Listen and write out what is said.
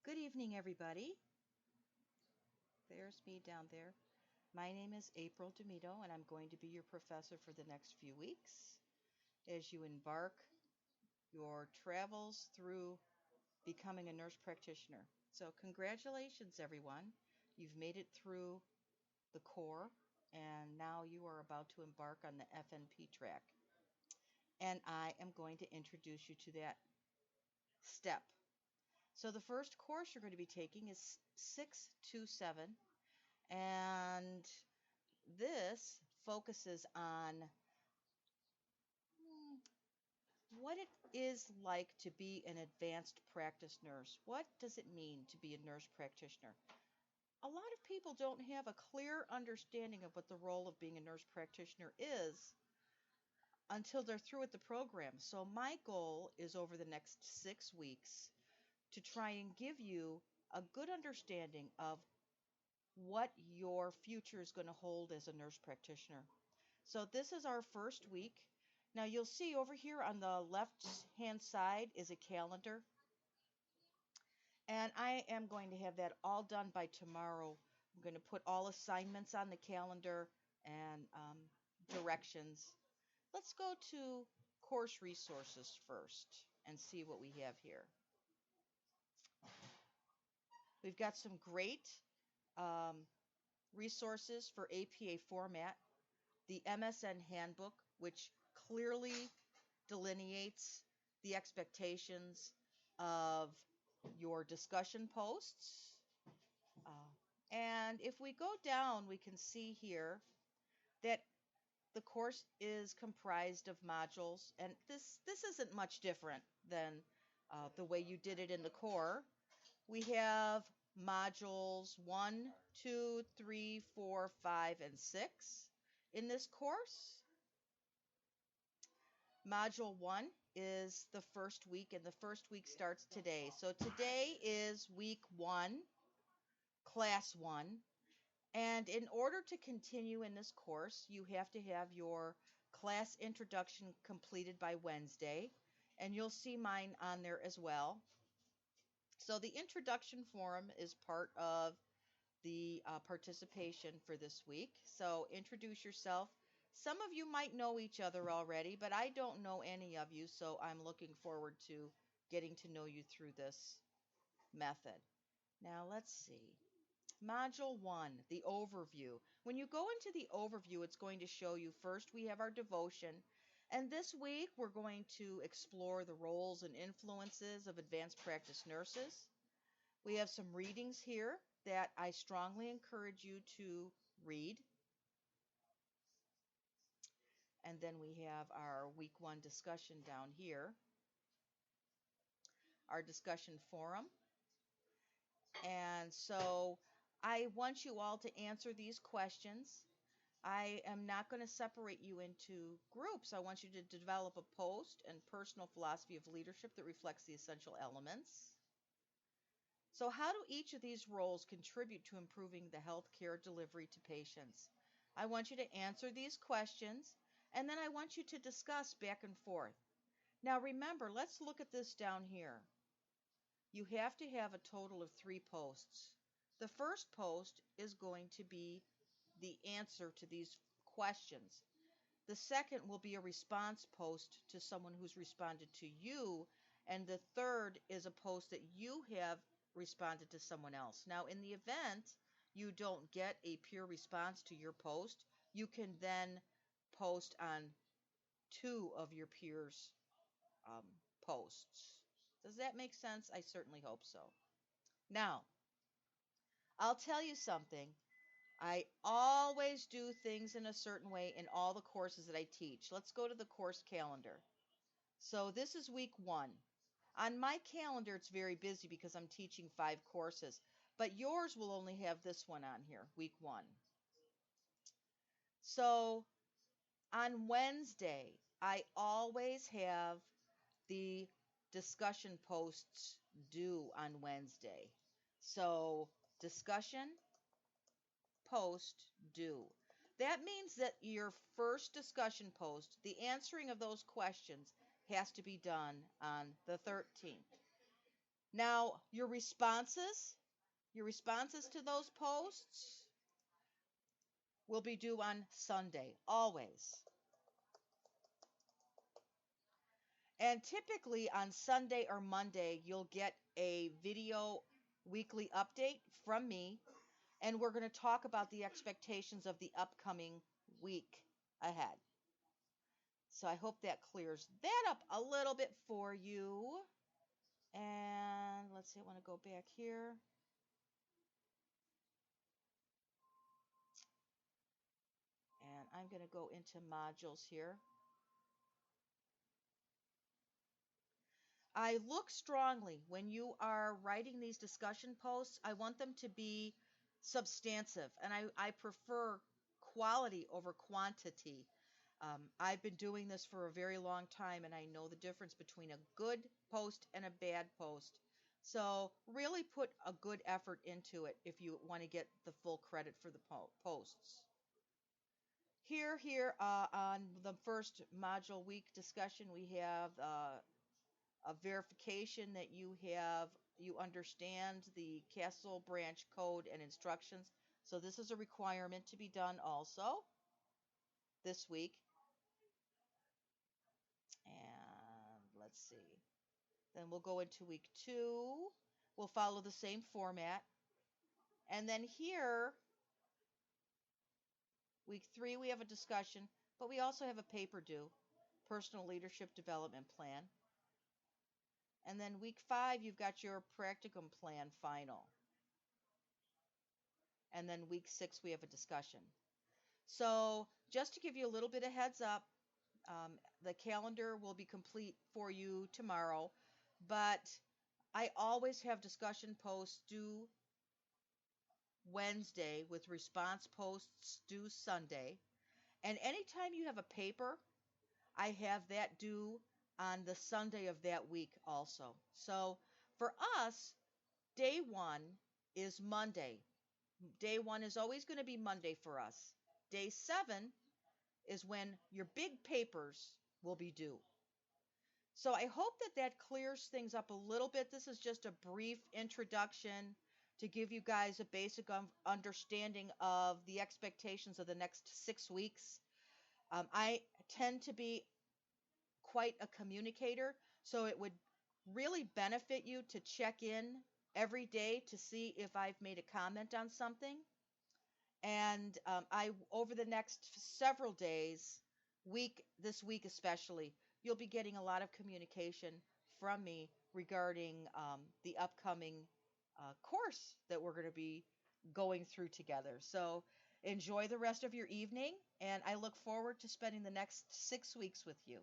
Good evening, everybody. There's me down there. My name is April Demito, and I'm going to be your professor for the next few weeks as you embark your travels through becoming a nurse practitioner. So, congratulations, everyone. You've made it through the core, and now you are about to embark on the FNP track. And I am going to introduce you to that step. So, the first course you're going to be taking is 627, and this focuses on what it is like to be an advanced practice nurse. What does it mean to be a nurse practitioner? A lot of people don't have a clear understanding of what the role of being a nurse practitioner is until they're through with the program. So, my goal is over the next 6 weeks to try and give you a good understanding of what your future is going to hold as a nurse practitioner. So this is our first week. Now you'll see over here on the left hand side is a calendar, and I am going to have that all done by tomorrow. I'm going to put all assignments on the calendar and directions. Let's go to course resources first and see what we have here. We've got some great um, resources for APA format. The MSN handbook, which clearly delineates the expectations of your discussion posts. And if we go down, we can see here that the course is comprised of modules, and this isn't much different than the way you did it in the core. We have modules 1, 2, 3, 4, 5, and 6 in this course. Module 1 is the first week, and the first week starts today. So today is week 1, class 1. And in order to continue in this course, you have to have your class introduction completed by Wednesday. And you'll see mine on there as well. So the introduction forum is part of the participation for this week. So introduce yourself. Some of you might know each other already, but I don't know any of you, so I'm looking forward to getting to know you through this method. Now let's see. Module 1, the overview. When you go into the overview, it's going to show you first we have our devotion. And this week we're going to explore the roles and influences of advanced practice nurses. We have some readings here that I strongly encourage you to read. And then we have our week 1 discussion down here, our discussion forum. And so I want you all to answer these questions. I am not going to separate you into groups. I want you to develop a post and personal philosophy of leadership that reflects the essential elements. So how do each of these roles contribute to improving the healthcare delivery to patients? I want you to answer these questions, and then I want you to discuss back and forth. Now remember, let's look at this down here. You have to have a total of 3 posts. The first post is going to be the answer to these questions. The second will be a response post to someone who's responded to you. And the third is a post that you have responded to someone else. Now, in the event you don't get a peer response to your post, you can then post on 2 of your peers' posts. Does that make sense? I certainly hope so. Now, I'll tell you something. I always do things in a certain way in all the courses that I teach. Let's go to the course calendar. So this is week 1. On my calendar, it's very busy because I'm teaching 5 courses, but yours will only have this one on here, week 1. So on Wednesday, I always have the discussion posts due on Wednesday. So discussion, post, due. That means that your first discussion post, the answering of those questions, has to be done on the 13th. Now, your responses to those posts will be due on Sunday, always. And typically on Sunday or Monday, you'll get a video weekly update from me, and we're going to talk about the expectations of the upcoming week ahead. So I hope that clears that up a little bit for you. And let's see, I want to go back here. And I'm going to go into modules here. I look strongly when you are writing these discussion posts. I want them to be substantive, and I prefer quality over quantity. I've been doing this for a very long time, and I know the difference between a good post and a bad post. So really put a good effort into it if you want to get the full credit for the posts. Here on the first module week discussion, we have a verification that you understand the Castle Branch code and instructions. So this is a requirement to be done also this week. And let's see. Then we'll go into week 2. We'll follow the same format. And then here, week 3, we have a discussion, but we also have a paper due, personal leadership development plan. And then week 5, you've got your practicum plan final. And then week 6, we have a discussion. So just to give you a little bit of heads up, the calendar will be complete for you tomorrow, but I always have discussion posts due Wednesday with response posts due Sunday. And anytime you have a paper, I have that due on the Sunday of that week also. So for us, day 1 is Monday. Day 1 is always going to be Monday for us. Day 7 is when your big papers will be due. So I hope that clears things up a little bit. This is just a brief introduction to give you guys a basic understanding of the expectations of the next 6 weeks. I tend to be quite a communicator, so it would really benefit you to check in every day to see if I've made a comment on something. And I, over the next several days, this week especially, you'll be getting a lot of communication from me regarding the upcoming course that we're going to be going through together. So enjoy the rest of your evening, and I look forward to spending the next 6 weeks with you.